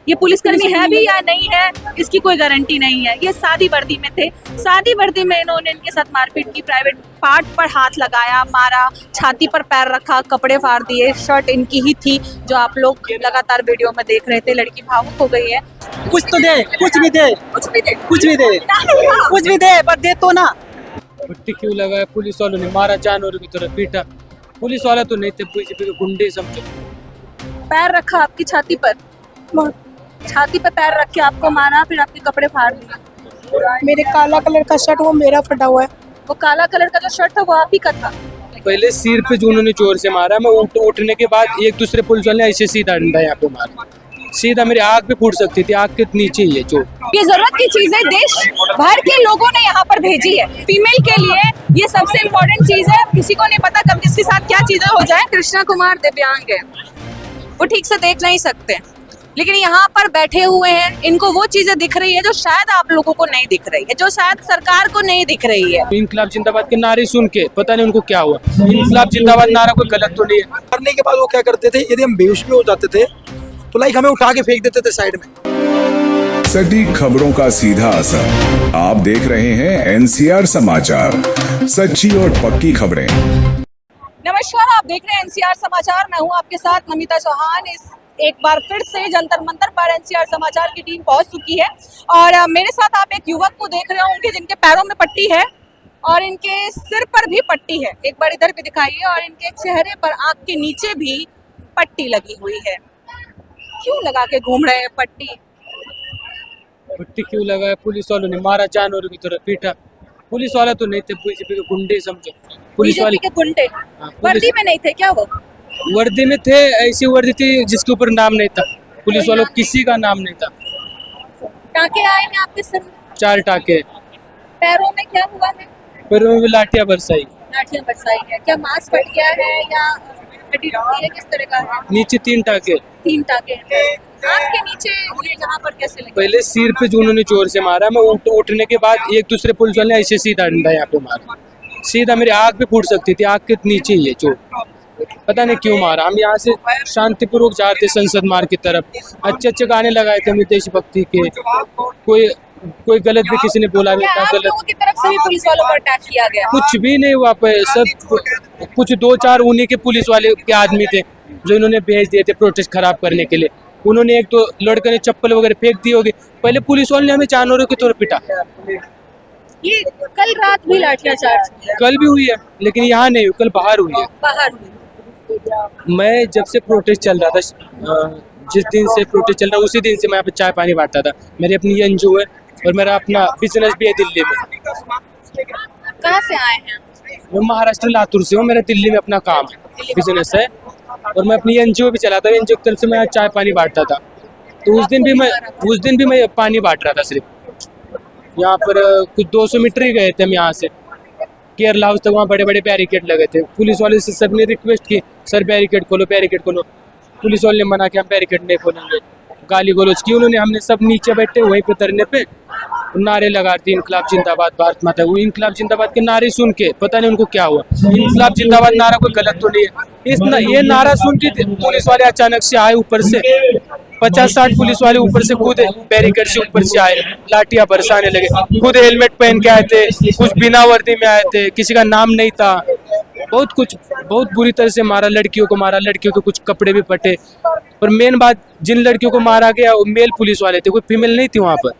ये पुलिसकर्मी है भी या नहीं है इसकी कोई गारंटी नहीं है। ये सादी वर्दी में थे, सादी वर्दी में इन्होंने इनके साथ मारपीट की, प्राइवेट पार्ट पर हाथ लगाया, मारा, छाती पर पैर रखा, कपड़े फाड़ दिए। शर्ट इनकी ही थी जो आप लोग लगातार वीडियो में देख रहे थे। लड़की भावुक हो गई है। कुछ तो दे, कुछ भी दे, कुछ भी दे, कुछ भी दे, कुछ भी दे, पर दे तो ना। मिट्टी क्यों लगाया? पुलिस वालों ने मारा, जानवरों की तरह पीटा। पुलिस वाला तो नहीं थे, बीजेपी के गुंडे समझो। पैर रखा आपकी छाती पर, छाती पर पैर रख के आपको मारा, फिर आपके कपड़े फाड़ दिए। मेरे काला कलर का शर्ट वो मेरा फटा हुआ है। वो काला कलर का जो शर्ट था वो आप ही का था। पहले सिर पे जो उन्होंने जोर से मारा, मैं उठने के बाद एक दूसरे पुलिस वाले ने ऐसे सीधा डंडा यहाँ पे मारा, सीधा मेरी आँख पे फूट सकती थी, आँख के नीचे ही है चोट। ये जरूरत की चीजें देश भर के लोगों ने यहाँ पर भेजी है। फीमेल के लिए ये सबसे इम्पोर्टेंट चीज है। किसी को नहीं पता कब किसके साथ क्या चीजें हो जाए। कृष्णा कुमार दिव्यांग है, वो ठीक से देख नहीं सकते, लेकिन यहाँ पर बैठे हुए हैं, इनको वो चीजें दिख रही है जो शायद आप लोगों को नहीं दिख रही है, जो शायद सरकार को नहीं दिख रही है। इनकलाब जिंदाबाद के नारे सुन के पता नहीं उनको क्या हुआ। इनकलाब जिंदाबाद नारा कोई गलत तो नहीं है। करने के बाद वो क्या करते थे, यदि हम बेहोश भी हो जाते थे तो लाइक हमें उठा के फेंक देते थे साइड में। सटीक खबरों का सीधा असर। आप देख रहे हैं एनसीआर समाचार, सच्ची और पक्की खबरें। नमस्कार, आप देख रहे हैं एनसीआर समाचार। मैं हूं आपके साथ नमिता चौहान। एक बार फिर से जंतर मंतर पर एनसीआर समाचार की टीम पहुंच चुकी है और मेरे साथ आप एक युवक को देख रहे होंगे जिनके पैरों में पट्टी है और इनके सिर पर भी पट्टी है। एक बार इधर भी दिखाइए। और इनके चेहरे पर, आंख के नीचे भी पट्टी लगी हुई है। क्यों लगा के घूम रहे हैं पट्टी? मिट्टी क्यों लगाया? पुलिस वालों ने मारा, जानवरों की तरह पीटा। पुलिस वाला तो नहीं थे, बीजेपी के गुंडे समझो। पुलिस वाले बीजेपी के गुंडे वर्दी में नहीं थे क्या? वो वर्दी में थे, ऐसी वर्दी थी जिसके ऊपर नाम नहीं था। पुलिस वालों किसी का नाम नहीं था। टाके आए हैं आपके सिर में? 4 टाके। पैरों में क्या हुआ है? पैरों में लाठियां बरसाई। लाठियां बरसाई है। क्या मांस फट गया है या हड्डी टूटी है? किस तरह का है? नीचे 3 टाके। 3 टाके हैं। आंख के नीचे ये जहाँ पर कैसे लगे? पहले सिर पे जो उन्होंने जोर से मारा, मैं उठने के बाद एक दूसरे पुलिस वाले ने ऐसे सीधा डंडा यहाँ पे मारा, सीधा मेरी आँख पे फूट सकती थी, आँख के नीचे ही है चोट। पता नहीं क्यों मारा। हम यहाँ से शांतिपूर्वक जा रहे थे संसद मार्ग की तरफ। अच्छे अच्छे गाने लगाए थे देशभक्ति के। कोई गलत भी किसी ने बोला नहीं था। गलत लोगों की तरफ से भी पुलिस वालों पर अटैक किया गया? कुछ भी नहीं हुआ पे। सब कुछ 2-4 उन्हीं के पुलिस वाले के आदमी थे जो इन्होंने भेज दिए थे प्रोटेस्ट खराब करने के लिए। उन्होंने एक तो लड़के ने चप्पल वगैरह फेंक दी होगी। पहले पुलिस वाले ने हमें जानवरों की तरह पिटा। ये कल रात भी लाठियाचार्ज कल भी हुई है, लेकिन यहाँ नहीं हुई, कल बाहर हुई है। बाहर हुई। मैं जब से प्रोटेस्ट चल रहा था, जिस दिन से प्रोटेस्ट चल रहा उसी दिन से मैं यहाँ पे चाय पानी बांटता था। मेरी अपनी एनजीओ है और मेरा अपना बिजनेस भी है दिल्ली में। कहाँ से आए हैं? मैं महाराष्ट्र लातूर से हूँ। मेरा दिल्ली में अपना काम है, बिजनेस है, और मैं अपनी एनजीओ भी चलाता हूँ। एनजीओ की तरफ से मैं चाय पानी बांटता था। तो उस दिन भी मैं पानी बांट रहा था। सिर्फ यहाँ पर कुछ 200 मीटर ही गए थे हम यहाँ से केरला हाउस तक। वहाँ बड़े बड़े बैरिकेड लगे थे। पुलिस वाले से सबने रिक्वेस्ट की, सर बैरिकेड खोलो, बैरिकेड खोलो। पुलिस वाले ने मना किया, हम बैरिकेड नहीं खोलेंगे। गाली गलौज की उन्होंने। हमने सब नीचे बैठे वहीं पे धरने पे नारे लगा दी, इनकलाब जिंदाबाद, भारत माता। वो इनकलाब जिंदाबाद के नारे सुन के पता नहीं उनको क्या हुआ। इनकलाब जिंदाबाद नारा कोई गलत तो नहीं है। ये नारा सुन के पुलिस वाले अचानक से आए, ऊपर से 50-60 पुलिस वाले ऊपर से खुद बैरिकेड से ऊपर से आए, लाठियां बरसाने लगे। खुद हेलमेट पहन के आए थे, कुछ बिना वर्दी में आए थे, किसी का नाम नहीं था। बहुत बुरी तरह से मारा। लड़कियों को मारा, लड़कियों के कुछ कपड़े भी फटे। और मेन बात, जिन लड़कियों को मारा गया वो मेल पुलिस वाले थे, कोई फीमेल नहीं थी वहाँ पर।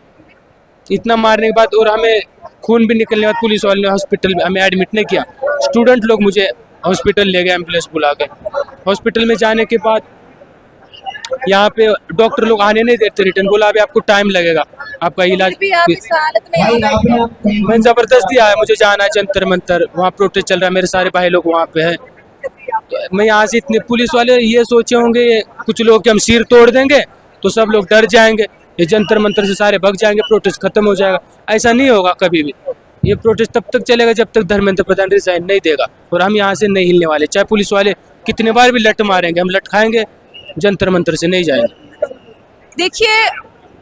इतना मारने के बाद और हमें खून भी निकलने के बाद पुलिस वाले ने हॉस्पिटल में हमें एडमिट नहीं किया। स्टूडेंट लोग मुझे हॉस्पिटल ले गए, एम्बुलेंस बुला के। हॉस्पिटल में जाने के बाद यहाँ पे डॉक्टर लोग आने नहीं देते, रिटर्न बोला अभी आपको टाइम लगेगा, आपका इलाज। मैं जबरदस्ती आया, मुझे जाना है जंतर मंतर, वहाँ प्रोटेस्ट चल रहा है, मेरे सारे भाई लोग वहाँ पे हैं। तो मैं यहाँ से इतने पुलिस वाले ये सोचे होंगे कुछ लोग कि हम सिर तोड़ देंगे तो सब लोग डर जाएंगे, ये जंतर मंतर से सारे भग जाएंगे, प्रोटेस्ट खत्म हो जाएगा। ऐसा नहीं होगा कभी भी। ये प्रोटेस्ट तब तक चलेगा जब तक धर्मेंद्र प्रधान रिजाइन नहीं देगा, और हम यहाँ से नहीं हिलने वाले। चाहे पुलिस वाले कितने बार भी लट मारेंगे, हम लट खाएंगे, जंतर मंतर से नहीं जाएंगे। देखिए,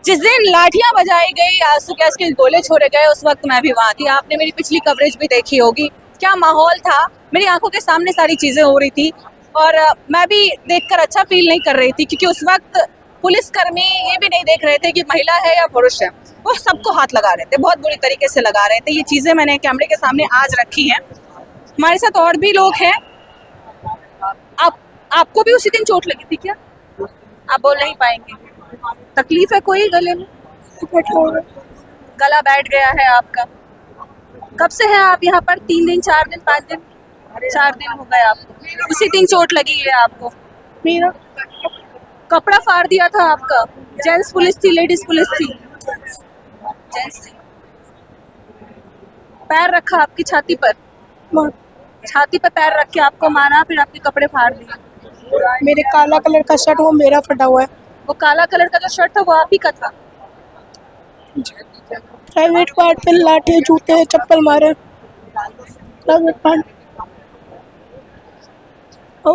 जिस दिन लाठियां बजाई गई, आंसू गैस के गोले छोड़े गए, उस वक्त मैं भी वहाँ थी। आपने मेरी पिछली कवरेज भी देखी होगी। क्या माहौल था, मेरी आंखों के सामने सारी चीजें हो रही थी और मैं भी देखकर अच्छा फील नहीं कर रही थी, क्योंकि उस वक्त पुलिसकर्मी ये भी नहीं देख रहे थे कि महिला है या पुरुष है, वो सबको हाथ लगा रहे थे, बहुत बुरी तरीके से लगा रहे थे। ये चीजें मैंने कैमरे के सामने आज रखी हैं। हमारे साथ और भी लोग हैं। आपको भी उसी दिन चोट लगी थी क्या? आप बोल नहीं पाएंगे, तकलीफ है कोई गले में? गला बैठ गया है आपका। कब से है आप यहाँ पर? 3 दिन, 4 दिन, 5 दिन? 4 दिन हो गए आपको। उसी दिन चोट लगी है आपको? मेरा कपड़ा फाड़ दिया था आपका? जेंट्स पुलिस थी, लेडीज पुलिस थी? जेंट्स थी। पैर रखा आपकी छाती पर? छाती पर पैर रख के आपको मारा, फिर आपके कपड़े फाड़ दिए। मेरे काला कलर का शर्ट वो मेरा फटा हुआ है। वो काला कलर का जो शर्ट था वो आप ही का था? प्राइवेट पार्ट पे लाठी, जूते, चप्पल मारे। प्राइवेट पार्ट और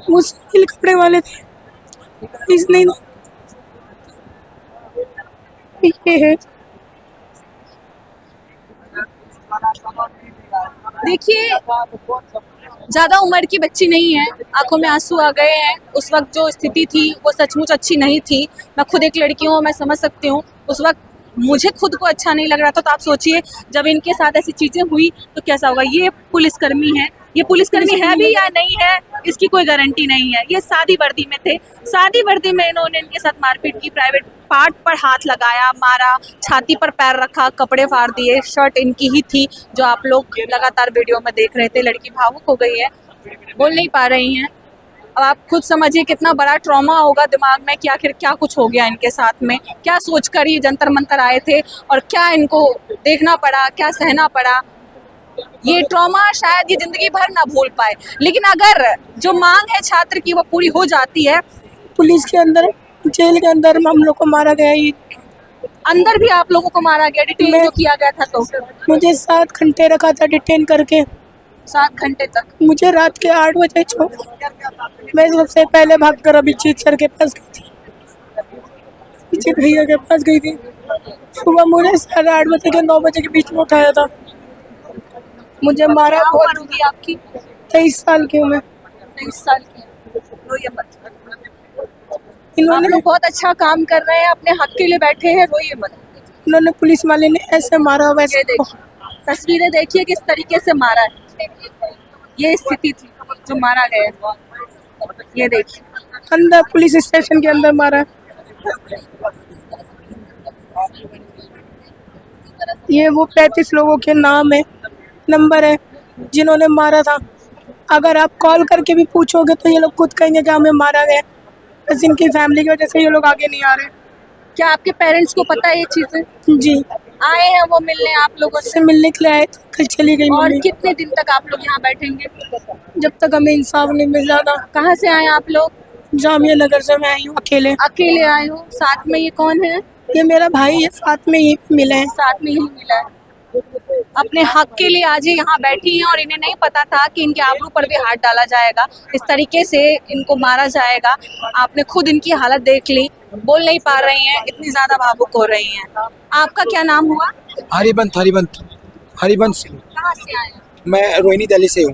वो सिविल कपड़े वाले थे, इस नहीं ये है। देखिए, ज्यादा उम्र की बच्ची नहीं है, आंखों में आंसू आ गए हैं। उस वक्त जो स्थिति थी वो सचमुच अच्छी नहीं थी। मैं खुद एक लड़की हूँ, मैं समझ सकती हूँ। उस वक्त मुझे खुद को अच्छा नहीं लग रहा था। तो आप सोचिए जब इनके साथ ऐसी चीजें हुई तो कैसा होगा। ये पुलिसकर्मी है, ये पुलिसकर्मी है भी या नहीं है इसकी कोई गारंटी नहीं है। ये सादी वर्दी में थे, सादी वर्दी में इन्होंने इनके साथ मारपीट की, प्राइवेट पार्ट पर हाथ लगाया, मारा, छाती पर पैर रखा, कपड़े फाड़ दिए। शर्ट इनकी ही थी जो आप लोग लगातार वीडियो में देख रहे थे। लड़की भावुक हो गई है, बोल नहीं पा रही हैं। अब आप खुद समझिए कितना बड़ा ट्रॉमा होगा दिमाग में कि आखिर क्या कुछ हो गया इनके साथ में, क्या सोचकर ये जंतर मंतर आए थे और क्या इनको देखना पड़ा, क्या सहना पड़ा। ये ट्रॉमा शायद ये जिंदगी भर ना भूल पाए। लेकिन अगर जो मांग है छात्र की वो पूरी हो जाती है। पुलिस के अंदर, जेल के अंदर हम लोग को मारा गया। ये अंदर भी आप लोगों को मारा गया, डिटेन जो किया गया था? तो मुझे 7 घंटे रखा था डिटेन करके। 7 घंटे तक? मुझे रात के 8 बजे छोड़ा। मैं सबसे पहले भागकर अभिजीत सर के पास गई थी, अभिजीत भैया के पास गई थी। सुबह मुझे 8:30 बजे के 9 बजे के बीच में उठाया था। मुझे मारा क्या बहुत। उम्र होगी आपकी? 23 साल की हूँ मैं। 23 साल की है। रोइए मत। आप इन्होंने लोग बहुत अच्छा काम कर रहे हैं, अपने हक के लिए बैठे हैं, रोइए मत। इन्होंने पुलिस वाले ने ऐसे मारा वैसे। ये देखिए, तस्वीरें देखिए किस तरीके से मारा है। ये स्थिति थी जो मारा गया। ये देखिए, अंदर पुलिस स्टेशन के अंदर मारा। ये वो 35 लोगों के नाम है, नंबर है जिन्होंने मारा था। अगर आप कॉल करके भी पूछोगे तो ये लोग खुद कहेंगे कि हमें मारा गया। बस इनकी फैमिली की वजह से ये लोग आगे नहीं आ रहे। क्या आपके पेरेंट्स को पता है ये चीजें? जी, आए हैं वो मिलने आप लोगों से? से मिलने के लिए आए थे, कल चली गई और मम्मी। कितने दिन तक आप लोग यहाँ बैठेंगे? जब तक हमें इंसाफ नहीं मिल जाता। कहाँ से आए आप लोग? जामिया नगर से मैं आई हूँ अकेले। अकेले आए हो? साथ में ये कौन है? ये मेरा भाई है, साथ में ये मिले हैं। साथ में ही मिला है। अपने हक के लिए आज ये यहाँ बैठी हैं और इन्हें नहीं पता था कि इनके आबरू पर भी हाथ डाला जाएगा, इस तरीके से इनको मारा जाएगा। आपने खुद इनकी हालत देख ली, बोल नहीं पा रही हैं, इतनी ज्यादा भावुक हो रही हैं। आपका क्या नाम हुआ? हरिबंश सिंह। कहाँ से आए हैं? मैं रोहिणी दिल्ली से हूँ।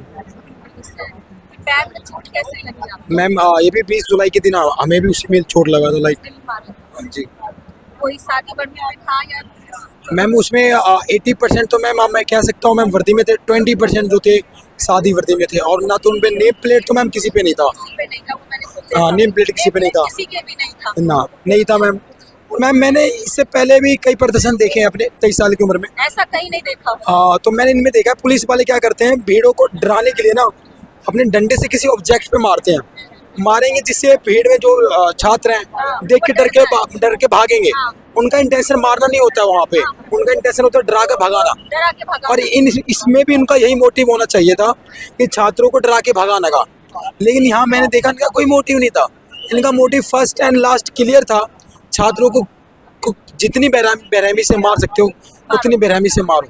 पैर में चोट कैसे लगी आपको? मैम ये भी 20 जुलाई के दिन हमें भी उसी में चोट लगा था लाइक। जी कोई शादी वर्दी में था या? मैम उसमें 80% तो मैम मैं कह सकता हूँ मैम वर्दी में थे, 20% जो थे शादी वर्दी में थे। और ना तो उन पे नेम प्लेट तो मैम किसी पे नहीं था। किसी पे नहीं था, वो मैंने खुद हाँ, देखा। नेम प्लेट किसी पे नहीं था। किसी के भी नहीं था। ना नहीं था मैम। और मैम मैंने इससे पहले भी कई प्रदर्शन देखे हैं अपने 23 साल की उम्र में। ऐसा कहीं नहीं देखा। तो मैंने इनमें देखा है पुलिस वाले क्या करते हैं, भीड़ों को डराने के लिए ना अपने डंडे से किसी ऑब्जेक्ट पे मारते हैं। मारेंगे जिससे भीड़ में जो छात्र हैं देख के डर के भागेंगे। उनका इंटेंशन मारना नहीं होता है वहाँ पे, उनका इंटेंशन होता है डरा के भगाना। डरा के भगा। और इसमें भी उनका यही मोटिव होना चाहिए था कि छात्रों को डरा के भगाने का। लेकिन यहाँ मैंने देखा इनका कोई मोटिव नहीं था। इनका motive first and last clear था, छात्रों को जितनी बेरहमी से मार सकते हो उतनी बेरहमी से मारो।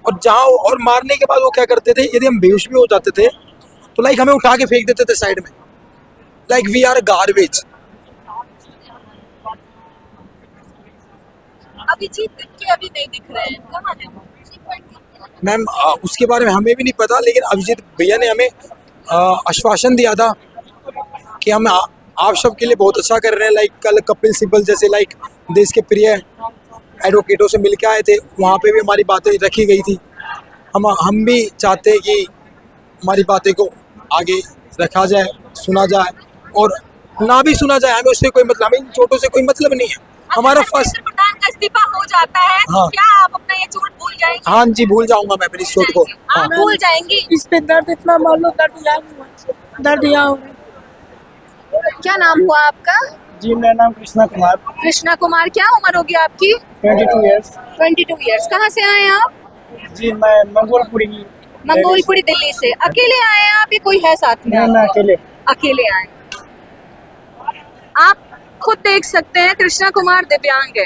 और जहाँ और मारने के बाद वो क्या करते थे, यदि हम बेहोश भी हो जाते थे तो लाइक हमें उठा के फेंक देते थे साइड में, like we are garbage. Abhijit के अभी नहीं दिख रहे हैं, कहाँ है वो? मैम उसके बारे में हमें भी नहीं पता, लेकिन अभिजीत भैया ने हमें आश्वासन दिया था कि हम आप सबके लिए बहुत अच्छा कर रहे हैं। लाइक कल कपिल सिब्बल जैसे लाइक देश के प्रिय एडवोकेटों से मिल के आए थे, वहाँ पे भी हमारी बातें रखी गई थी। हम भी चाहते हैं कि हमारी बातें को आगे रखा जाए, सुना जाए, और ना भी सुना जाए, हमें उससे कोई मतलब, हमें इन चोटों से कोई मतलब नहीं है। हमारा फर्स्ट प्रधान का इस्तीफा हो जाता है तो हाँ। क्या आप अपना ये चोट भूल जाएंगे? हाँ जी, भूल जाऊंगा मैं अपनी इस चोट को। हाँ, भूल जाएंगी। इस पे दर्द इतना मान लो, दर्द यहाँ नहीं हुआ, दर्द यहाँ हो रहा है। क्या नाम हुआ आपका? जी मेरा नाम कृष्णा कुमार, कृष्णा कुमार। क्या उम्र होगी आपकी? 22 इयर्स। 22 इयर्स। कहाँ से आए हैं आप? जी मैं मंगोलपुरी मंगोलपुरी दिल्ली से। अकेले आए हैं आप या कोई है साथ में? मैं अकेले। अकेले आए। आप खुद देख सकते हैं कृष्णा कुमार दिव्यांग है,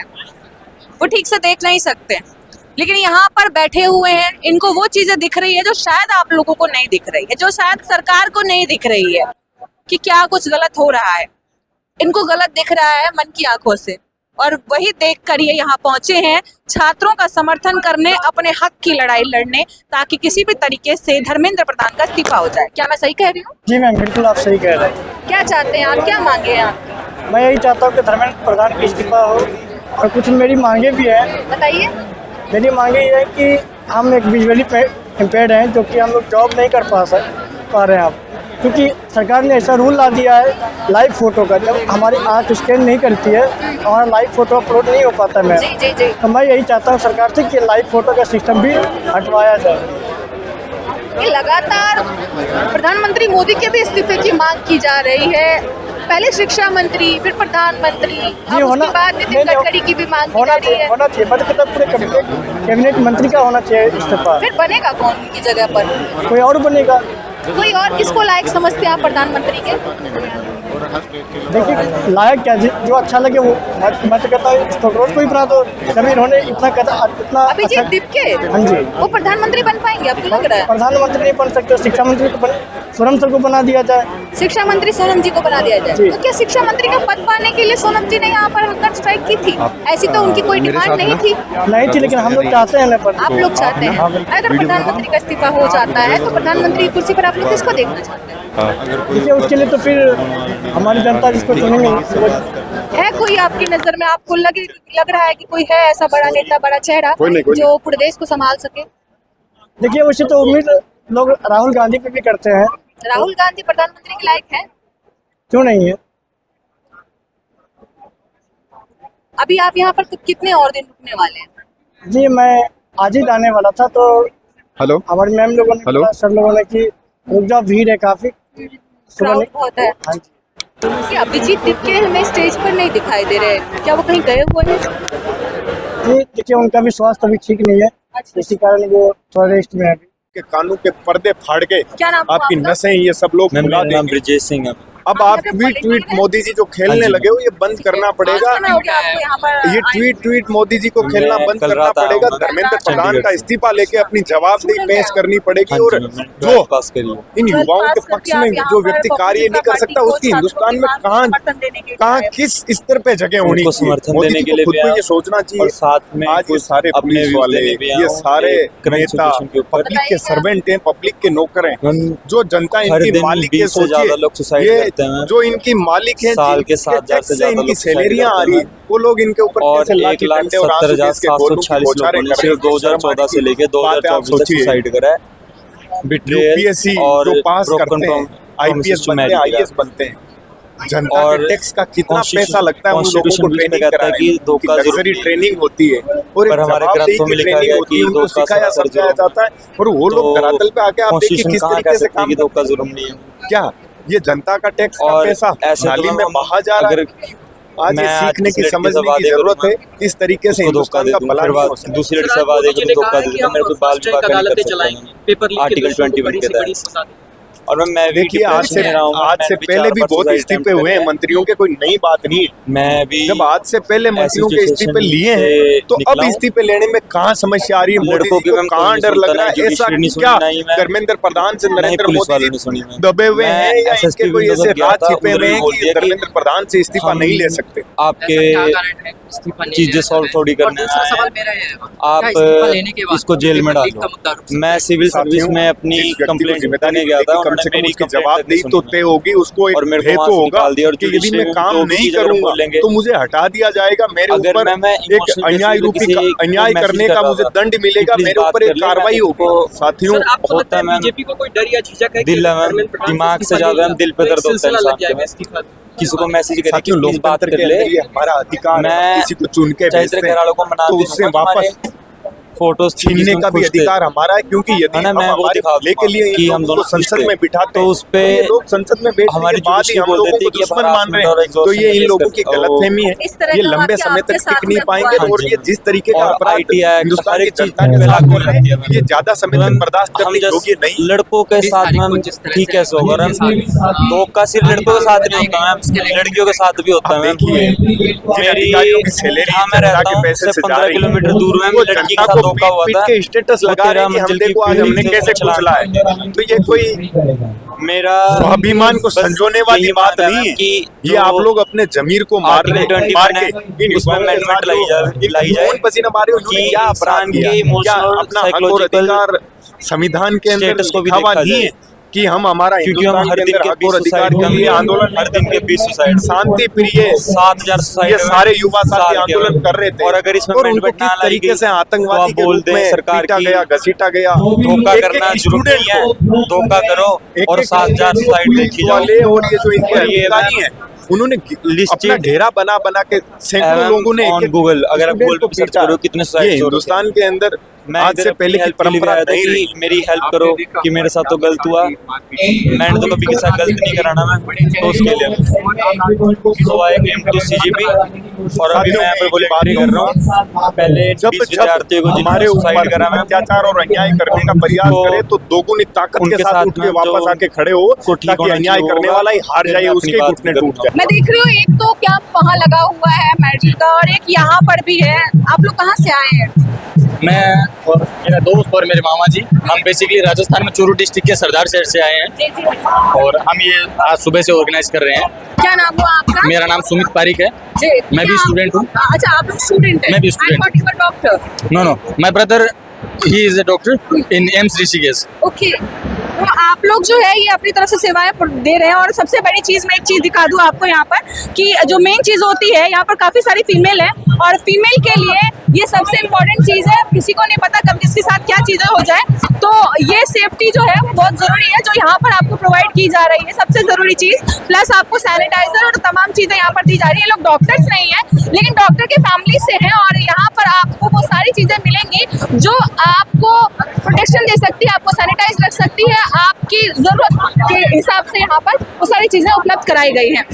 वो ठीक से देख नहीं सकते, लेकिन यहाँ पर बैठे हुए हैं, इनको वो चीजें दिख रही है जो शायद आप लोगों को नहीं दिख रही है, जो शायद सरकार को नहीं दिख रही है कि क्या कुछ गलत हो रहा है। इनको गलत दिख रहा है मन की आंखों से, और वही देख कर ये यहाँ पहुंचे हैं छात्रों का समर्थन करने, अपने हक की लड़ाई लड़ने, ताकि किसी भी तरीके से धर्मेंद्र प्रधान का इस्तीफा हो जाए। क्या मैं सही कह रही हूँ? जी मैम बिल्कुल आप सही कह रहे हैं। क्या चाहते हैं आप? क्या मांगे हैं आप? मैं यही चाहता हूँ कि धर्मेंद्र प्रधान की इस्तीफा हो, और कुछ मेरी मांगे भी हैं। बताइए। मेरी मांगे ये है कि हम एक विजुअली इम्पेयर्ड हैं, जो कि हम लोग जॉब नहीं कर पा रहे हैं अब, क्योंकि सरकार ने ऐसा रूल ला दिया है लाइव फोटो का, जब हमारी आँख स्कैन नहीं करती है हमारा लाइव फोटो अपलोड नहीं हो पाता है। जी जी जी। तो मैं यही चाहता हूँ सरकार से कि लाइव फोटो का सिस्टम भी हटवाया जाए। ये लगातार प्रधानमंत्री मोदी के भी इस्तीफे की मांग की जा रही है। पहले शिक्षा मंत्री, फिर प्रधानमंत्री, अब उसके बाद नितिन गडकरी की भी मांग की जा रही है। होना चाहिए, मतलब पूरे कैबिनेट मंत्री का होना चाहिए इस्तीफा। फिर बनेगा कौन उनकी जगह पर? कोई और बनेगा। कोई और किसको लायक समझते हैं आप प्रधानमंत्री के? देखिए लायक क्या, जो अच्छा लगे वो। मैं तो कहता हूँ स्टोक्रोज को ही बना दो, जब इन्होंने इतना अभिजीत दीपके, हाँ जी, वो प्रधानमंत्री बन पाएंगे आपको लग रहा है? प्रधानमंत्री नहीं बन सकते, शिक्षा मंत्री तो सोनम सर को बना दिया जाए। शिक्षा मंत्री सोनम जी को बना दिया जाए। तो क्या शिक्षा मंत्री का पद पाने के लिए सोनम जी ने यहाँ पर हंगर स्ट्राइक की थी? ऐसी तो उनकी कोई डिमांड नहीं थी, लेकिन हम लोग चाहते हैं ना। आप लोग चाहते हैं। अगर प्रधानमंत्री का इस्तीफा हो जाता है तो प्रधानमंत्री की कुर्सी पर आप लोग किसको देखना चाहते हैं? देखिए उसके लिए तो फिर हमारी जनता जिसको चुनेंगे। है कोई आपकी नजर में, आपको लग रहा है कि कोई है ऐसा बड़ा नेता, बड़ा चेहरा जो पूरे देश को संभाल सके? देखिए वैसे तो उम्मीद लोग राहुल गांधी पे भी करते हैं। राहुल गांधी प्रधानमंत्री के लायक है? क्यों नहीं है? अभी आप यहाँ पर कितने और दिन रुकने वाले हैं? जी मैं आज ही जाने वाला था, तो हेलो हमारे मैम लोगों ने, सर लोगों ने कि रुक जाओ, भीड़ है काफी, क्राउड बहुत है। हाँ जी। कि अभिजीत दीपके हमें स्टेज पर नहीं दिखाई दे रहे, क्या वो कहीं गए हुए हैं? जी देखिए उनका भी स्वास्थ्य अभी ठीक नहीं है, इसी कारण वो थोड़ा रेस्ट में है अभी। के कानों के पर्दे फाड़ के क्या नाम आपकी आपका? नसें ये सब लोग मेरा भुला नाम देंगे। ब्रिजेश सिंह है। अब आप ट्वीट मोदी जी जो खेलने लगे हो ये बंद करना पड़ेगा। ये ट्वीट मोदी जी को खेलना बंद करना पड़ेगा। धर्मेंद्र प्रधान का इस्तीफा लेके अपनी जवाबदेही पेश करनी पड़ेगी, और जो पास करिए इन युवाओं के पक्ष में जो व्यक्ति कार्य नहीं कर सकता उसकी हिंदुस्तान में कहाँ किस स्तर पे जगह होनी चाहिए। समर्थन मोदी देने जी के लिए को खुद को ये सोचना चाहिए। साथ में आज ये सारे पुलिस वाले, ये सारे नेता पब्लिक के सर्वेंट हैं, पब्लिक के नौकर हैं, जो जनता इनकी मालिक है। सोचिए जो इनकी मालिक है, साल के 7,000 से ज्यादा इनकी सैलरियां आ रही है, वो लोग इनके ऊपर और कैसे लाठी डंडे और आंसू गैस के गोलों की बौछारें कर रहे हैं। 2014 से लेके 2024 तक सुसाइड करा है। यूपीएससी और जो पास करते हैं, आईपीएस बनते हैं, आईएएस बनते हैं, जनता के टैक्स का कितना पैसा लगता है उन लोगों को ट्रेनिंग कराने में। लग्जरी ट्रेनिंग होती है और एक जवाबदेही की ट्रेनिंग होती है, उनको सिखाया समझाया जाता है, और वो लोग धरातल पे आके आप देखिए किस तरीके से काम दो का जुर्म नहीं है। क्या ये जनता का टैक्स का पैसा नाली में बहा जा रहा है। आज ये सीखने की समझने की जरूरत है, इस तरीके से हिंदुस्तान का भला नहीं हो सकता। दूसरी सवाल देखो तो धोखा देता मेरे को बाल विभाग का नहीं कर सकता आर्टिकल 21 के तहत। और मैं देखिए आज से पहले भी बहुत इस्तीफे हुए हैं मंत्रियों के, कोई नई बात नहीं है। मैं भी जब आज से पहले मंत्रियों के इस्तीफे लिए हैं तो अब इस्तीफे लेने में कहाँ समस्या आ रही है? मोदी जी को कहाँ डर लग रहा है? ऐसा क्या धर्मेंद्र प्रधान से नरेंद्र मोदी जी दबे हुए हैं या इनके कोई ऐसे राज छिपे हुए हैं कि धर्मेंद्र प्रधान से इस्तीफा नहीं ले सकते? आपके चीजें सॉल्व थोड़ी करने आए हैं। आप इसको जेल में डालो। मैं सिविल सर्विस में अपनी कंप्लेंट देने गया था, कम से कम उसकी जवाबदेही तो तय होगी, उसको एक और मेरे भय को तो वहाँ से होगा निकाल दिया और कि यदि मैं जुडिशरी काम में नहीं जो भी करूंगा बोलेंगे, तो मुझे हटा दिया जाएगा, मेरे अगर ऊपर मैं एक emotional अन्याय किसी रूपी को अन्याय मैसेज करने कर का रहा मुझे था दंड मिलेगा, कि मेरे प्लीज ऊपर बात एक कर ले, कार्रवाई मैं होगी। साथियों होता है मैम, बीजेपी को कोई डर या झिझक है कि दिल है मैम, धर्मेंद्र प्रधान दिमाग को से ज्यादा मैम दिल पे तो एक दर्द होता है सिलसिला इंसान लग जाएगा के। इस्तीफा। किसी को मैसेज करे कि साथियों, प्लीज बात लोकतंत्र कर के ले, अंदर ये हमारा अधिकार है, मैं किसी को चुन के चैत्र भेजते केराला को हैं मना तो भी उससे दूंगा, वापस फोटोज छीनने का भी अधिकार हमारा है, क्योंकि यदि है ना, हम मैं वो हमारे दिखा भले के लिए कि इन हम लोगों दोनों को संसद खुश में थे। बिठाते तो हैं, उस पे ये लोग संसद में बैठने हमारी के बाद ही जुडिशरी हम बोल लोगों देती को है कि दुश्मन मान harassment रहे और हैं, तो ये इन exhaustion लोगों की केस कर- गलतफहमी है। इस तरह ये का लंबे वाकया समय आपके तक साथ टिक नहीं में पाएंगे हुआ है? और ये जिस तरीके का और अपराध IT एक्ट, हिंदुस्तान हर की एक चीज जनता के पे साथ लागू हो रहे रहती है हैं, ये ज्यादा समय तक बर्दाश्त हम करने जस्ट योग्य नहीं। लड़कों के साथ मैम ठीक कैसे होगा मैम, धोखा सिर्फ लड़कों के साथ नहीं होता मैम, लड़कियों के साथ भी होता है मैम। देखिए, जिन अधिकारियों की सैलरी जहाँ मैं जनता रहता के हूँ पैसे उससे से जा 15 रही है, किलोमीटर दूर में वो लड़की के जनता साथ को धोखा हुआ पीट था, के स्टेटस वो लगा रहे 13 हैं कि हम मंजिल की देखो आज बिल्डिंग हमने से कैसे चला कुचला है। तो ये कोई मेरा स्वाभिमान को बस संजोने वाली यही बात मानना नहीं है कि ये जो आप लोग अपने जमीर को मार रहे आर्टिकल हैं, 21 मार है, के इन उसमें युवाओं के amendment साथ लाई जाए खून पसीना मारे उन्होंने कि क्या अपराध इंसान किया, के क्या emotional, अपना हक और psychological अधिकार संविधान के अंदर status को भी लिखा हुआ देखा नहीं है जाए। कि हम हमारा क्योंकि हम हिंदुस्तान हर के दिन अंदर के हक 20 और अधिकार सुसाइड के लिए आंदोलन हर दिन के 20 सुसाइड शांति प्रिय 7000 सुसाइड ये सारे युवा साथी साल के आंदोलन बाद। कर रहे थे, और अगर इसमें और उनको amendment ना किस लाई तरीके गई, से तो आतंकवादी आप के बोल रूप दें में सरकार पीटा की गया, घसीटा गया। धोखा एक-एक करना जरूरी स्टूडेंट नहीं है, को धोखा करो और 7000 सुसाइड पुलिस देखी जाओ। वाले और ये जो इनके और ये अधिकारी हैं उन्होंने listed अपना घेरा बना बना के सैकड़ों लोगों ने ऑन एक-एक गूगल, अगर आप स्टूडेंट गूगल को पे सर्च पीटा। करो कितने ये सुसाइड हो रहे हिंदुस्तान के अंदर मैं आज इधर से पहले की help के लिए परंपरा आया था नहीं कि रही। मेरी हेल्प करो कि मेरे साथ तो गलत हुआ, मैंने तो कभी के साथ गलत नहीं कराना मैं, तो उसके लिए सो आई केम टू CGP और अभी मैं यहाँ पे बोली बात कर रहा हूँ। पहले जब 20 विद्यार्थियों को हमारे सुसाइड ऊपर करा मैं, अत्याचार और अन्याय करने का प्रयास तो करे तो दोगुनी ताकत उनके के साथ साथ उठ के में वापस जो आके खड़े हो को ठीक ताकि होना अन्याय चाहिए करने होगा, वाला ही हार फिर जाए, मैं उसके अपनी बात घुटने करूँगा। टूट जाए। मैं देख रही हूँ एक तो कैंप वहाँ लगा हुआ है मेडिकल का और एक यहाँ पर भी है। आप लोग कहाँ से आए हैं? मैं और मेरा दोस्त और मेरे मामा जी, हम बेसिकली राजस्थान में चूरू डिस्ट्रिक्ट के सरदार शहर से आए हैं और हम ये आज सुबह से ऑर्गेनाइज कर रहे हैं। क्या नाम हुआ आपका? मेरा नाम सुमित पारिक है। जी। मैं भी क्या स्टूडेंट हूँ। अच्छा, आप लोग स्टूडेंट हैं? मैं भी student I thought you were doctor. No no, my brother he is a doctor in AIIMS Rishikesh. Okay, तो आप लोग जो है ये अपनी तरफ से सेवाएं दे रहे हैं और सबसे बड़ी चीज़ मैं एक चीज़ दिखा दूं आपको यहाँ पर कि जो मेन चीज़ होती है यहाँ पर काफ़ी सारी फीमेल है और फीमेल के लिए ये सबसे इम्पोर्टेंट चीज़ है। किसी को नहीं पता कब किसके साथ क्या चीज़ें हो जाए, तो ये सेफ्टी जो है वो बहुत ज़रूरी है जो यहाँ पर आपको प्रोवाइड की जा रही है, सबसे ज़रूरी चीज़। प्लस आपको सैनिटाइजर और तमाम चीज़ें यहाँ पर दी जा रही है। ये लोग डॉक्टर्स नहीं है लेकिन डॉक्टर की फैमिली से हैं और यहाँ पर आपको वो सारी चीज़ें मिलेंगी जो आपको प्रोटेक्शन दे सकती है, आपको सैनिटाइज रख सकती है, आपकी ज़रूरत के हिसाब से यहाँ पर वो सारी चीज़ें उपलब्ध कराई गई हैं।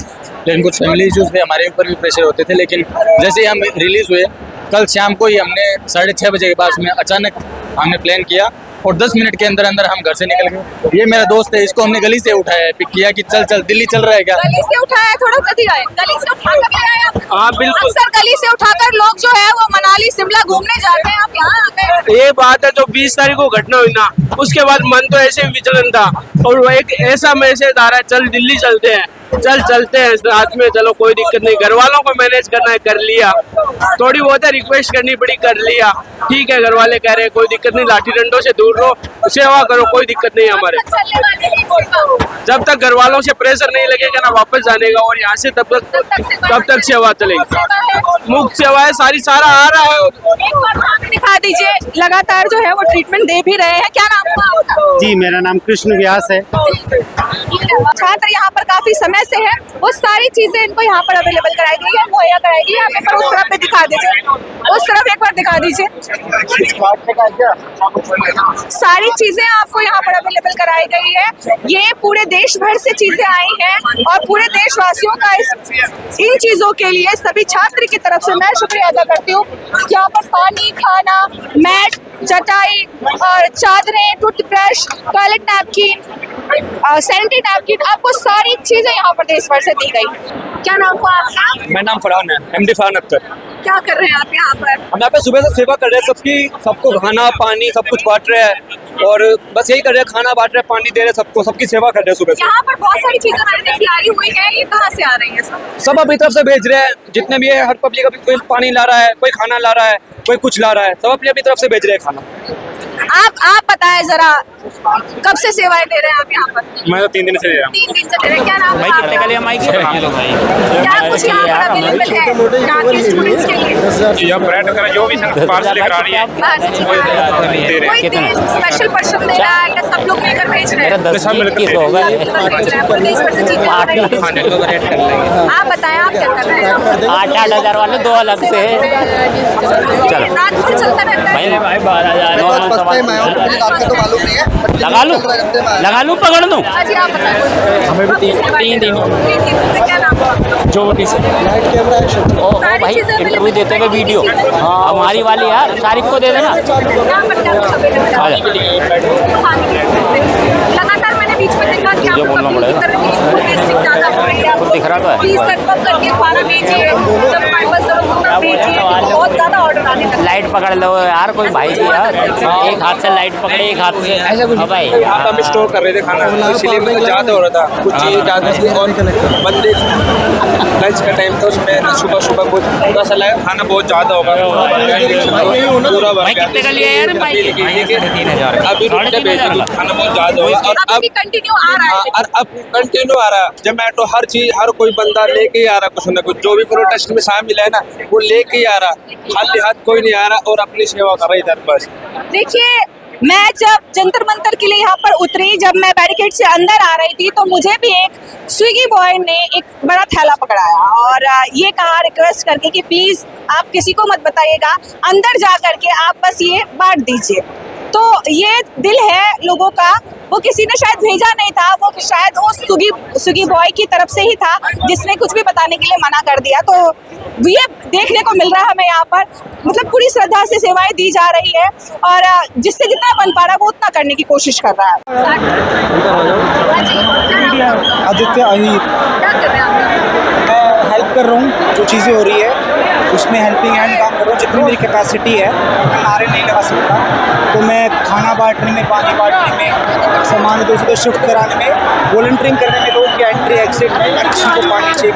लेकिन कुछ फैमिली इश्यूज थे, हमारे ऊपर भी प्रेशर होते थे, लेकिन जैसे ही हम रिलीज हुए कल शाम को ही हमने 6:30 बजे के पास में अचानक हमने प्लान किया और 10 मिनट के अंदर अंदर हम घर से निकल गए। ये मेरा दोस्त है, इसको हमने गली से उठाया, पिक किया कि चल चल दिल्ली चल रहा है क्या। गली से उठाया, थोड़ा गति आए, गली से उठा कर ले आए आप? हाँ, बिल्कुल। अक्सर गली से उठाकर लोग जो है वो मनाली शिमला घूमने जाते हैं, आप यहाँ आ गए। ये बात है जो 20 तारीख को घटना हुई ना, उसके बाद मन तो ऐसे विचलन था और वो एक ऐसा मैसेज आ रहा है चल दिल्ली चलते हैं, चलते हैं साथ में, चलो कोई दिक्कत नहीं। घर वालों को मैनेज करना है, कर लिया। थोड़ी बहुत है रिक्वेस्ट करनी पड़ी, कर लिया। ठीक है, घर वाले कह रहे हैं कोई दिक्कत नहीं, लाठी डंडों से दूर रहो, सेवा करो, कोई दिक्कत नहीं हमारे। जब तक घर वालों से प्रेशर नहीं लगेगा ना वापस जाने का और यहाँ से तब तक सेवा चलेगी। मुफ्त सेवाएं सारा आ रहा है। एक बार वहाँ पे दिखा दीजिए, लगातार जो है वो ट्रीटमेंट दे भी रहे हैं। क्या नाम हुआ आपका? जी, मेरा नाम कृष्ण व्यास है। छात्र यहाँ पर काफी समय से है, वो सारी चीजें इनको यहाँ पर अवेलेबल कराई गई है, मुहैया कराई गई है। आप एक बार उस तरफ पे दिखा दीजिए, उस तरफ एक बार दिखा दीजिए। सारी चीजें आपको यहाँ पर अवेलेबल कराई गई है। ये पूरे देश भर से चीजें आई हैं और पूरे देशवासियों का इन चीजों के लिए सभी छात्र की तरफ से मैं शुक्रिया अदा करती हूँ। यहाँ पर पानी, खाना, मैट, चटाई और चादरें, toothbrush, toilet napkin, sanitary napkin, आपको सारी चीजें यहाँ पर देश भर से दी गई। क्या नाम हुआ आपका? मेरा नाम फरहान है, MD फरहान अख्तर। क्या कर रहे हैं आप यहाँ पर? हम यहाँ पे सुबह से सेवा कर रहे हैं सबकी, सबको खाना पानी सब कुछ बांट रहे हैं और बस यही कर रहे हैं, खाना बांट रहे हैं, पानी दे रहे हैं सबको, सबकी सेवा कर रहे हैं सुबह से। यहाँ पर बहुत सारी चीजें मैंने देखी आई हुई है, ये कहाँ से आ रही है सब अपनी तरफ से भेज रहे हैं, जितने भी है हर पब्लिक अभी कोई पानी ला रहा है, कोई खाना ला रहा है, कोई कुछ ला रहा है, सब अपनी अपनी तरफ से भेज रहे हैं खाना। आप बताएं जरा, कब से सेवाएं दे रहे हैं आप यहाँ पर? मैं तो 3 दिन से दे रहा हूँ। 3 दिन से दे रहे हैं। क्या नाम है कितने का लिया माइक? क्या कुछ यहाँ पर अवेलेबल है यहाँ के स्टूडेंट्स के लिए? या ब्रेड वगैरह जो भी पार्सल लेकर आ रही है दे रहे हैं। कोई स्पेशल पर्सन दे रहा है या सब लोग मिलकर भेज रहे हैं? सब मिलकर होगा। आप बताएं, आप क्या कर रहे हैं? 8,000 वाले 2 अलग से रात भर चलता रहता है। लगा लूं पकड़ लूं। जी आप बताएं। हमें भी 3 दिन क्या नाम है? ज्योति से। ओ भाई इंटरव्यू देते हुए वीडियो हमारी वाली यार तारीख को दे देना। लगातार मैंने बीच में देखा कि ये बोलना पड़ेगा। दिख रहा तो है। प्लीज कंफर्म करके खाना भेजिए, जब बस भेजिए, बहुत ज्यादा ऑर्डर आने लगे। लाइट पकड़ लो यार, कोई भाई जी यार, एक हाथ से लाइट पकड़े एक हाथ से हाँ भाई। यहाँ हम स्टोर कर रहे थे खाना, इसलिए कुछ ज़्यादा हो रहा था, कुछ चीज़ ज़्यादा थी और बंदे लंच का टाइम था, उसमें सुबह सुबह कुछ थोड़ा सा लगा खाना बहुत ज़्यादा होगा पूरा भाई कितने का लिया यार? अभी खाना बहुत ज़्यादा होगा और अब कंटिन्यू आ रहा है। और अब कंटिन्यू आ रहा है जोमेटो, हर चीज हर कोई बंदा लेके ही आ रहा, कुछ ना कुछ जो भी प्रोटेस्ट में शामिल है ना वो लेके ही आ रहा, खाली हाथ कोई नहीं आ रहा और अपनी सेवा कर रहा इधर बस। देखिए, मैं जब जंतर मंतर के लिए यहाँ पर उतरी, जब मैं बैरिकेड से अंदर आ रही थी तो मुझे भी एक स्विगी बॉय ने एक बड़ा थैला पकड़ाया और ये कहा रिक्वेस्ट करके कि प्लीज आप किसी को मत बताइएगा, अंदर जा करके आप बस ये बांट दीजिए। तो ये दिल है लोगों का, वो किसी ने शायद भेजा नहीं था, वो शायद वो स्विगी बॉय की तरफ से ही था जिसने कुछ भी बताने के लिए मना कर दिया। तो ये देखने को मिल रहा है हमें यहाँ पर, मतलब पूरी श्रद्धा से सेवाएं दी जा रही है और जिससे जितना बन पा रहा है वो उतना करने की कोशिश कर रहा है। आदित्य अहिर, क्या कर रहे हैं आप? हेल्प कर रहा हूँ, जो चीज़ें हो रही है उसमें हेल्पिंग हैंड काम कर रहा हूँ, जितनी मेरी कैपेसिटी है। मैं नारे नहीं लगा सकता, तो मैं खाना बांटने में, पानी बांटने में, सामान दूसरे को शिफ्ट कराने में, वॉलंटियरिंग करने में, लोगों की एंट्री एग्जिट में किसी को पानी चाहिए।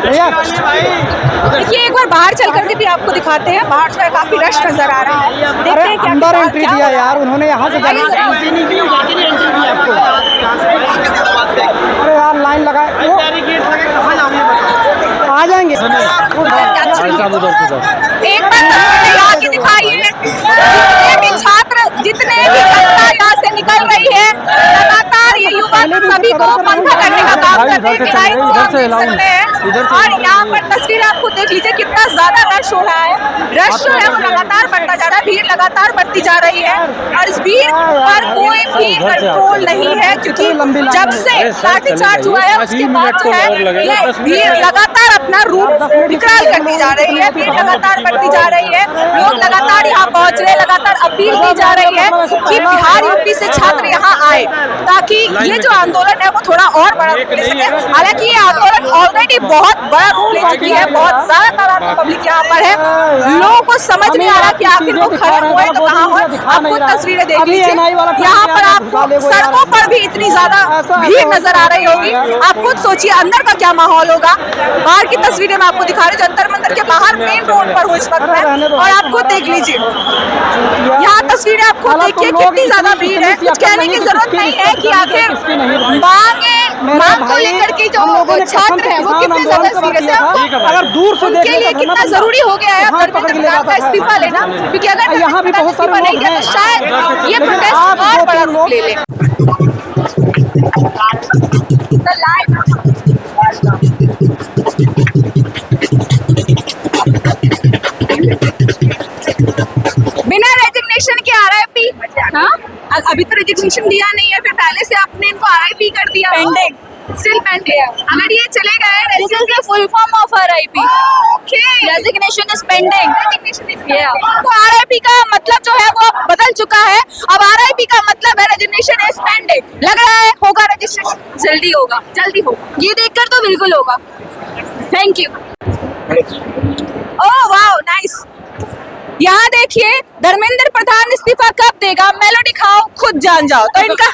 देखिए, एक बार बाहर चल करके भी आपको दिखाते हैं, बाहर जो है काफी रश नजर आ रहा है। देखते हैं क्या अंदर एंट्री दिया यार उन्होंने, यहाँ से जाना। अरे यार लाइन लगाए, आ जाएंगे। एक बार यहाँ की दिखाइए, जितने भी छात्र, जितने भी जनता यहाँ से निकल रही है, लगातार ये युवक सभी को पंखा करने का काम कर रहे हैं। और यहाँ पर तस्वीर आपको देख लीजिए, कितना ज्यादा रश हो रहा है। रश जो है वो लगातार बढ़ता जा रहा है, भीड़ लगातार बढ़ती जा रही है और इस भीड़ पर कोई भी कंट्रोल नहीं है, क्योंकि जब से लाठीचार्ज हुआ है उसके बाद जो है ये भीड़ लगातार अपना रूप विकराल करती जा रही है, भीड़ लगातार बढ़ती जा रही है, लोग लगातार यहाँ पहुंच रहे हैं, लगातार अपील की जा रही है कि बिहार यूपी से छात्र यहाँ आए ताकि ये जो आंदोलन है वो थोड़ा और बड़ा रूप ले सके। हालांकि ये आंदोलन ऑलरेडी बहुत बड़ा रूप ले चुकी है, बहुत ज्यादा तादाद में पब्लिक यहाँ पर है, लोगों को समझ नहीं आ रहा कि आखिर वो खड़े हुए तो कहाँ हुए। आप खुद तस्वीरें देख लीजिए, यहाँ पर आपको सड़कों पर भी इतनी ज्यादा भीड़ नजर आ रही होगी, आप खुद सोचिए अंदर का क्या माहौल होगा। बाहर की तस्वीरें मैं आपको दिखा रही हूँ, जंतर मंतर के बाहर मेन रोड पर हूँ इस वक्त मैं, और आप खुद देख लीजिए यहाँ तस्वीरें, आप खुद देखिए कितनी ज्यादा भीड़ है। कुछ कहने की जरूरत नहीं है कि आखिर मांग को लेकर के जो छात्र है वो कितने ज्यादा सीरियस है, अगर दूर से उनके लिए कितना जरूरी हो गया है धर्मेंद्र प्रधान का इस्तीफा लेना, क्योंकि अगर यहाँ भी बहुत सारे इस्तीफा नहीं दिया तो शायद ये प्रोटेस्ट और बड़ा रूप ले ले। बिना रेजिग्नेशन के RIP, हाँ अभी तो रेजिग्नेशन दिया नहीं है, फिर पहले से आपने इनको RIP कर दिया, पेंडिंग, स्टिल पेंडिंग। अगर ये चले गए, this is the full form of RIP। Okay, resignation is pending. तो RIP का मतलब जो है वो बदल चुका है, अब RIP का मतलब है रेजिग्नेशन इज पेंडिंग। लग रहा है होगा रजिस्ट्रेशन, जल्दी होगा, जल्दी होगा, ये देखकर तो बिल्कुल होगा। Thank you. Oh wow nice. यहाँ देखिए धर्मेंद्र प्रधान इस्तीफा कब देगा, मेलोडी खाओ खुद जान जाओ। तो इनका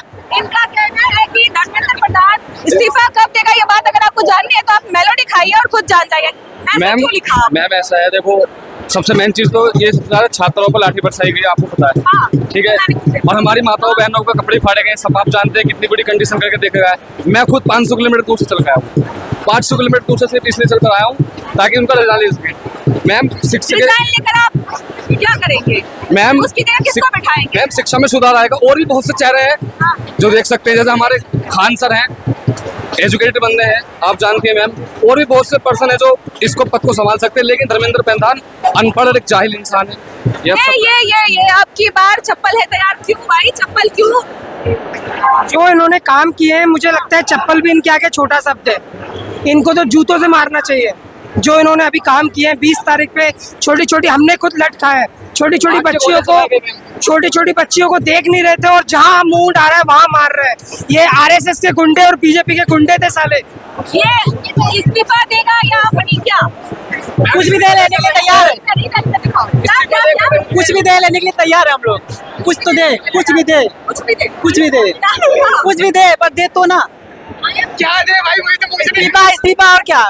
कहना है कि धर्मेंद्र प्रधान इस्तीफा कब देगा, ये बात अगर आपको जाननी है तो आप मेलोडी खाइए और खुद जान जाइए। ऐसा क्यों लिखा आपने? मैम ऐसा है, देखो सबसे मेन चीज तो ये सबसे ज्यादा छात्रों पर लाठी बरसाई गई, आपको पता है। हाँ, ठीक है, और हमारी माताओं बहनों के कपड़े फाड़े गए, सब आप जानते हैं कितनी बड़ी कंडीशन करके देखा गया है। मैं खुद 500 किलोमीटर दूर से चल गया हूँ, 500 किलोमीटर दूर से सिर्फ इसलिए चल कर आया हूँ ताकि उनका रिजल्ट ले सके। मैम शिक्षा लेकर आप क्या करेंगे? मैम उसकी जगह किसको बैठाएंगे? मैम शिक्षा में सुधार आएगा, और भी बहुत से चेहरे हैं जो देख सकते हैं, जैसे हमारे खान सर हैं, एजुकेटेड बंदे हैं, आप जानते हैं मैम, और भी बहुत से पर्सन है जो इसको पद को संभाल सकते हैं, लेकिन धर्मेंद्र प्रधान अनपढ़ और एक जाहिल इंसान है। ये आपकी बार चप्पल है तैयार, क्यों भाई चप्पल क्यों? जो इन्होंने काम किए हैं, मुझे लगता है चप्पल भी इनके आगे छोटा शब्द है। इनको तो जूतों से मारना चाहिए। जो इन्होंने अभी काम किए हैं, 20 तारीख पे छोटी छोटी, हमने खुद लटका है, छोटी छोटी बच्चियों को देख नहीं रहे थे, और जहाँ मुंह उठा रहा है वहाँ मार रहे हैं। ये आरएसएस के गुंडे और बीजेपी के गुंडे थे साले। ये इस्तीफा देगा या अपनी क्या कुछ भी दे लेने के लिए तैयार है, कुछ भी दे लेने के लिए तैयार है हम लोग। कुछ तो दे, कुछ भी दे पर दे तो ना। क्या दे भाई, वही तो इस्तीफा और क्या?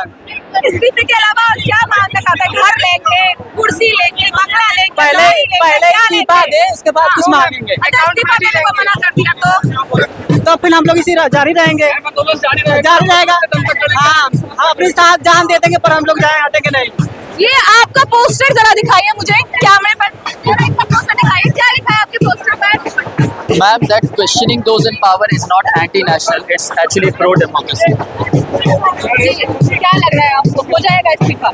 इस्तीफे के अलावा और क्या मांगना चाहता है? घर लेंगे, कुर्सी लेंगे, बंगला लेंगे, पहले इस्तीफा दे, उसके बाद कुछ मांगेंगे। इस्तीफा देने को मना कर दिया तो फिर हम लोग इसी जारी रहेंगे, जारी रहेगा। हाँ, अपनी साथ जान दे देंगे, पर हम लोग जाए हटेंगे नहीं। ये आपका पोस्टर जरा दिखाइए मुझे कैमरे पर, पोस्टर दिखाइए, क्या लिखा है आपके पोस्टर पर? Ma'am, that questioning those in power is not anti-national, it's actually pro-democracy. क्या लग रहा है आपको, हो जाएगा इस्तीफा?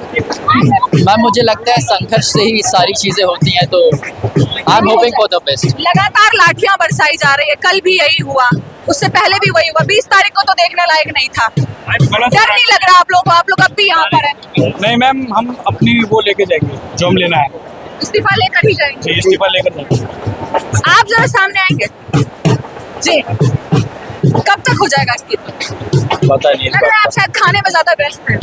मैम मुझे लगता है संघर्ष से ही सारी चीजें होती हैं, तो I am hoping for the best. लगातार लाठियां बरसाई जा रही है, कल भी यही हुआ, उससे पहले भी वही हुआ, 20 तारीख को तो देखने लायक नहीं था। डर नहीं लग रहा आप लोग को? आप लोग अब भी यहाँ पर हैं। नहीं मैम, हम अपनी वो लेके जाएंगे जो हम लेना है, इस्तीफा लेकर ही जाएंगे। इस्तीफा लेकर जाएंगे। आप जरा सामने आएंगे जी, कब तक हो जाएगा इस्तीफा? पता नहीं, लग रहा है आप शायद खाने में ज्यादा व्यस्त हैं।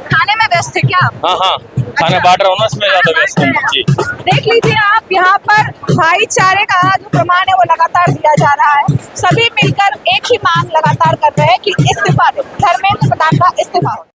खाने में व्यस्त है क्या? हाँ, खाना बांट रहा हूँ ना, इसमें ज्यादा व्यस्त हूँ जी। देख लीजिए आप, यहाँ पर भाईचारे का जो प्रमाण है वो लगातार दिया जा रहा है। सभी मिलकर एक ही मांग लगातार कर रहे हैं कि इस्तीफा दे, धर्मेंद्र प्रधान का इस्तीफा।